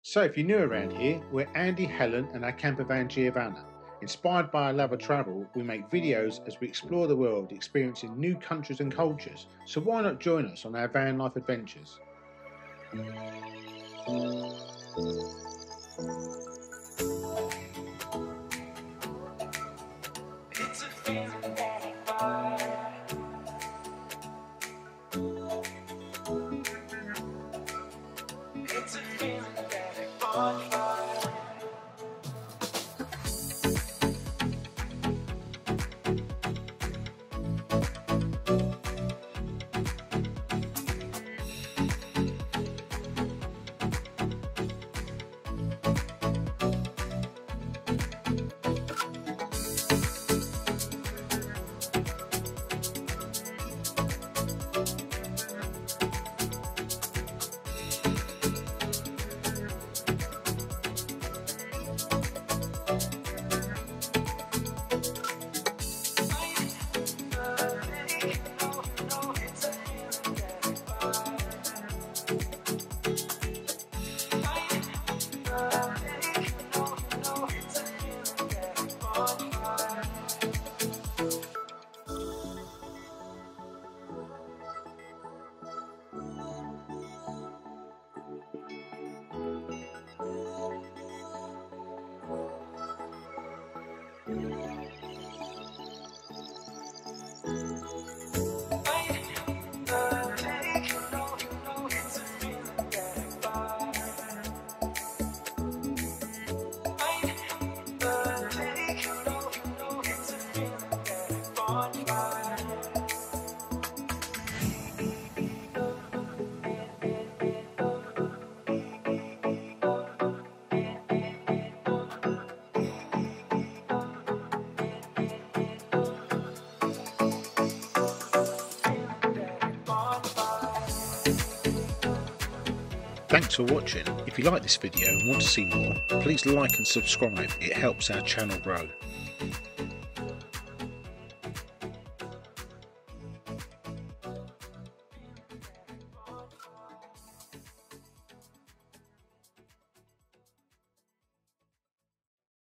So if you're new around here, we're Andy, Helen and our campervan Giovanna. Inspired by our love of travel, we make videos as we explore the world, experiencing new countries and cultures. So why not join us on our van life adventures? It's a feeling that I buy. It's a feeling that I buy. Thanks for watching. If you like this video and want to see more, please like and subscribe. It helps our channel grow.